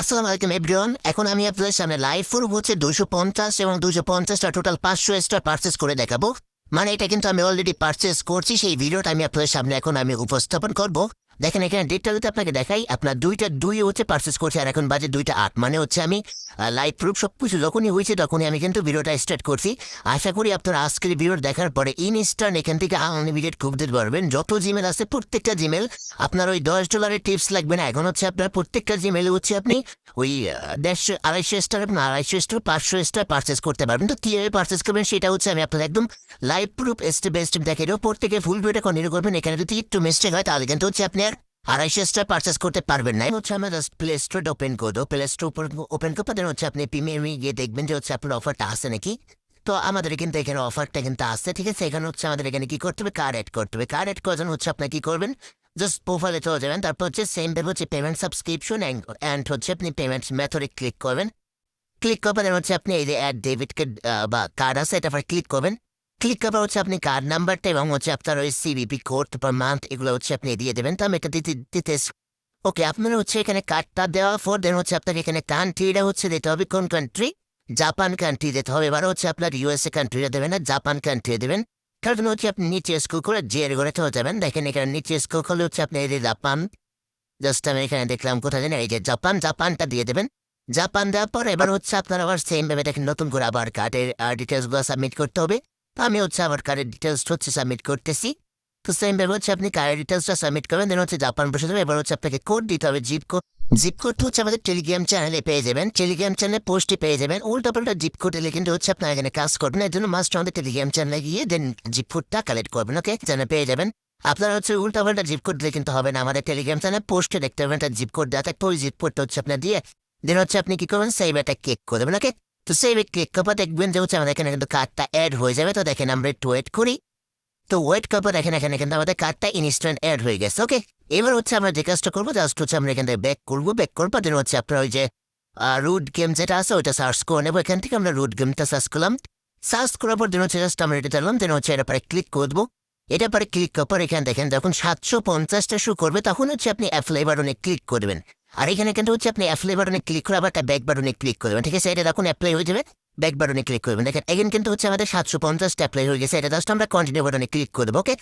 আসসালামু আলাইকুম এভরিওয়ান। এখন আমি আপনাদের সামনে লাইভ প্রুফ হচ্ছে 250 এবং 250টা টোটাল 500 স্টার পারচেস করে দেখাবো। মানে এটা কিন্তু আমি অলরেডি পারচেস করছি, সেই ভিডিওটা আমি আপনাদের সামনে এখন আমি উপস্থাপন করব। দেখেন এখানে ডিটেলতে আপনাকে দেখাই, আপনার দুই হচ্ছে পারচেস করছি আর এখন বাজে 2টা 8। মানে হচ্ছে আমি লাইভ প্রুফ সব কিছু যখনই হয়েছে তখনই আমি কিন্তু ভিডিওটা স্টার্ট করছি। আশা করি আপনারা আজকের ভিডিও দেখার পরে ইনস্ট্যান্ট এখান থেকে আনলিমিটেড খুব দিতে পারবেন। যত জিমেল আছে প্রত্যেকটা জিমেল আপনার ওই $10 টিপস লাগবে না। এখন হচ্ছে আপনার প্রত্যেকটা জিমেলে হচ্ছে আপনি ওই 250 স্টার 250 স্টার 500 স্টার পারচেস করতে পারবেন। তো কীভাবে পারচেস করবেন সেটা হচ্ছে আমি আপনার একদম live proof step by step দেখে দেবো। প্রত্যেকে ফুল ভিডিওটা কন্টিনিউ করবেন। এখানে যদি একটু মিস্টেক হয় তাহলে কিন্তু হচ্ছে আপনি আর 250 স্টার পারচেস করতে পারবেন না। হচ্ছে আমরা জাস্ট প্লে স্টোর ওপেন করবো। প্লে স্টোর ওপেন করবো, দেন হচ্ছে আপনি প্রিমিয়ামে গিয়ে দেখবেন যে হচ্ছে আপনার অফারটা আছে নাকি। তো আমাদের কিন্তু এখানে অফারটা কিন্তু আসছে, ঠিক আছে। এখানে হচ্ছে আমাদের এখানে কি করতে হবে, কার্ড অ্যাড করতে হবে। কার্ড অ্যাড করার জন্য হচ্ছে আপনি কি করবেন, জাস্ট প্রোফাইলে চলে যাবেন। তারপর হচ্ছে সেম ভাবে হচ্ছে পেমেন্ট সাবস্ক্রিপশন অ্যান্ড হচ্ছে আপনি পেমেন্ট মেথডে ক্লিক করবেন। ক্লিক করবেন হচ্ছে আপনি এই যে অ্যাড ডেবিট কার্ড বা কার্ড আছে এটা ক্লিক করবেন। ক্লিক করার হচ্ছে আপনি কার্ড নাম্বারটা এবং হচ্ছে আপনার ওই সিবিপি কোড পার মান্থ এগুলো হচ্ছে আপনি দিয়ে দেবেন। তো আমি এটা দিতে ওকে। আপনারা হচ্ছে এখানে কার্ডটা দেওয়ার পর দেন হচ্ছে আপনাকে এখানে কান্ট্রিটা হচ্ছে দিতে হবে। কোন কান্ট্রি? জাপান কান্ট্রি দিতে হবে। এবার হচ্ছে আপনার ইউএসএ কান্ট্রিটা দেবেন না, জাপান কান্ট্রি দেবেন। কারণ হচ্ছে আপনি নিচে স্কুল করে জের করে চলে যাবেন। দেখেন এখানে নিচে স্কুল করলে হচ্ছে আপনি এই যে জাপান, জাস্ট আমি এখানে দেখলাম কোথায় জানেন, এই যে জাপানটা দিয়ে দেবেন। জাপান দেওয়ার পর এবার হচ্ছে আপনার আবার সেম ভাবে দেখেন নতুন করে আবার কার্ডের ডিটেলসগুলো সাবমিট করতে হবে। তো আমি হচ্ছে আমার কার্ডের ডিটেলস হচ্ছে সাবমিট করতেছি। তো সেম ভাবে হচ্ছে আপনি কার্ডের ডিটেলসটা সাবমিট করবেন, দেন হচ্ছে জাপান বসে যাবে। এবার হচ্ছে আপনাকে কোড দিতে হবে, জিপ কোড হচ্ছে আমাদের টেলিগ্রাম চ্যানেলে পেয়ে যাবেন। টেলিগ্রাম চ্যানেলে পোস্টে পেয়ে যাবেন। উল্টাপাল্টা জিপ কোড এলে কিন্তু হচ্ছে আপনার এখানে কাজ করবেন। এর জন্য মাস্ট আমাদের টেলিগ্রাম চ্যানেলে গিয়ে দেন জিপ কোডটা কালেক্ট করবেন। ওকে, চ্যানেলে পেয়ে যাবেন। আপনারা হচ্ছে উল্টাপাল্টা জিপ কোড দিলে কিন্তু হবে না। আমাদের টেলিগ্রাম চ্যানেলে পোস্টে দেখতে পাবেন একটা জিপ কোড দেওয়া থাকবে। ওই জিপ কোডটা হচ্ছে আপনার দিয়ে দেন হচ্ছে আপনি কি করবেন, সেভ এটা ক্লিক করে দেবেন। ওকে, তো সেভ ক্লিক করার দেখবেন যে হচ্ছে আমাদের এখানে কিন্তু কার্ডটা অ্যাড হয়ে যাবে। তো দেখেন আমরা একটু ওয়েট করি। তো ওয়েট করার পর দেখেন এখানে কিন্তু আমাদের কার্ডটা ইনস্ট্যান্ট অ্যাড হয়ে গেছে। ওকে, এবার হচ্ছে আমরা যে কাজটা করবো জাস্ট হচ্ছে আমরা এখান থেকে ব্যাক করবো। ব্যাক করবো দেন হচ্ছে আপনার ওই যে রুট গেম যেটা আছে ওইটা সার্চ করে নেবো। এখান থেকে আমরা রুট গেমটা সার্চ করলাম। সার্চ করার পর দেন হচ্ছে জাস্ট আমরা এটা চালাম। দেন হচ্ছে এটা পরে ক্লিক করবো। এটা পরে ক্লিক করার পর এখানে দেখেন যখন 750টা শো করবে তখন হচ্ছে আপনি অ্যাপ্লাই বাটনে ক্লিক করবেন। আর এখানে কিন্তু হচ্ছে আপনি অ্যাপ্লাই বাটনে ক্লিক করে আবার একটা ব্যাক বাটনে ক্লিক করবেন, ঠিক আছে। এটা যখন অ্যাপ্লাই হয়ে যাবে ব্যাক বাটনে ক্লিক করবেন। দেখেন এখানে কিন্তু হচ্ছে আমাদের 750টা অ্যাপ্লাই হয়ে গেছে। এটা জাস্ট আমরা কন্টিনিউ বাটনে ক্লিক করে দেবো। ওকে,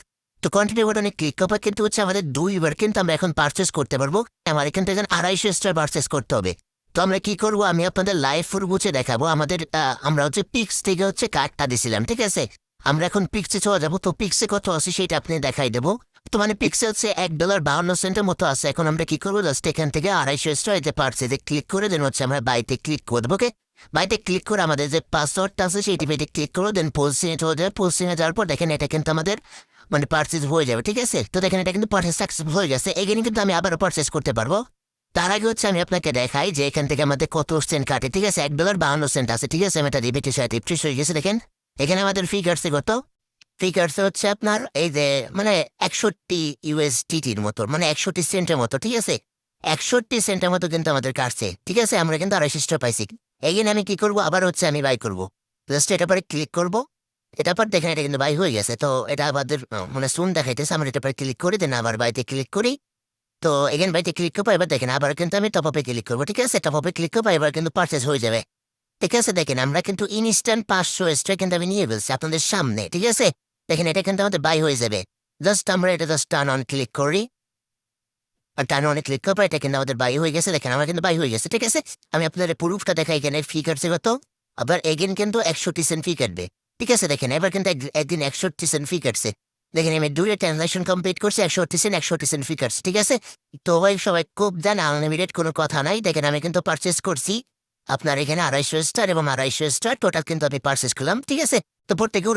তো কন্টিনিউ বাটনে ক্লিক করার পর কিন্তু হচ্ছে আমাদের 2বার কিন্তু আমরা এখন পারচেস করতে পারবো। আমার এখান থেকে 250 স্টার পারচেস করতে হবে। তো আমরা কি করবো, আমি আপনাদের লাইভ প্রুফ হচ্ছে দেখাবো। আমাদের আমরা হচ্ছে পিক্স থেকে হচ্ছে কার্ডটা দিছিলাম, ঠিক আছে। আমরা এখন পিক্সে চলে যাবো। তো পিক্সে কত আছে সেটা আপনি দেখাই দেবো। তো মানে পিক্সে হচ্ছে $1.52 মতো আছে। এখন আমরা কি করবো, জাস্ট এখান থেকে 250 স্টার যে পারচেসে ক্লিক করে দেন হচ্ছে আমরা বাইতে ক্লিক করে দেবো। ওকে, বাইতে ক্লিক করে আমাদের যে পাসওয়ার্ডটা আছে সেই টিপে ক্লিক করো, দেন পোস্টিংয়ে চলে যাবে। পোস্টিংয়ে যাওয়ার পর দেখেন এটা কিন্তু আমাদের মানে পারচেস হয়ে যাবে, ঠিক আছে। তো দেখেন এটা কিন্তু পারচেস সাকসেসফুল হয়ে গেছে। এখানে কিন্তু আমি আবারও পারচেস করতে পারবো। তার আগে হচ্ছে আমি আপনাকে দেখাই যে এখান থেকে আমাদের কত সেন্ট কাটে, ঠিক আছে। $1.52 আছে, ঠিক আছে। আমি এটা রিপিটে 37 হয়ে গেছে। দেখেন এখানে আমাদের ফিগার্সে কত, ফিগার্সে হচ্ছে আপনার এই যে মানে 61 USDTর মতো, মানে 61 সেন্টের মতো, ঠিক আছে। 61 সেন্টের মতো কিন্তু আমাদের কাটছে, ঠিক আছে। আমরা কিন্তু 250 স্টার পাইছি। এখানে আমি কি করবো, আবার হচ্ছে আমি বাই করবো। জাস্ট এটা পরে ক্লিক করবো। এটা পর দেখেন এটা কিন্তু বাই হয়ে গেছে। তো এটা আমাদের মানে শুন দেখাইতেছে। আমরা এটা পরে ক্লিক করি, দেন আবার বাইতে ক্লিক করি। তো এখানে বাইতে ক্লিক করবো। এবার দেখেন আবার কিন্তু আমি টপ আপে ক্লিক করবো, ঠিক আছে। টপ আপে ক্লিক করবো, এবার কিন্তু পারচেস হয়ে যাবে, ঠিক আছে। দেখেন আমরা কিন্তু ইনস্ট্যান্ট 500 স্টার কিন্তু আমি নিয়ে ফেলছি আপনাদের সামনে, ঠিক আছে। দেখেন এটা কিন্তু আমাদের বাই হয়ে যাবে। জাস্ট আমরা এটা জাস্ট টার্ন অন ক্লিক করি। আর টার্ন অনে ক্লিক করবো, এটা কিন্তু আমাদের বাই হয়ে গেছে। দেখেন আমার কিন্তু বাই হয়ে গেছে, ঠিক আছে। আমি আপনাদের প্রুফটা দেখাই। এখানে ফি কাটছে কত, আবার এগেন কিন্তু 61 সেন্ট ফি কাটবে, ঠিক আছে। দেখেন এবার কিন্তু একদিন 61 সেন্ট ফি কাটছে। দেখেন আমি 2টা ট্রানজাকশন কমপ্লিট করছি, 61 সেন্ট ফি কাটছে, ঠিক আছে। তো ভাই সবাই খুব দেন, আনলিমিটেড কোনো কথা নাই। দেখেন আমি কিন্তু পারচেস করছি আপনার এখানে 250 স্টার এবং 250 স্টার টোটাল কিন্তু আমি পারচেস করলাম, ঠিক আছে। তো প্রত্যেকে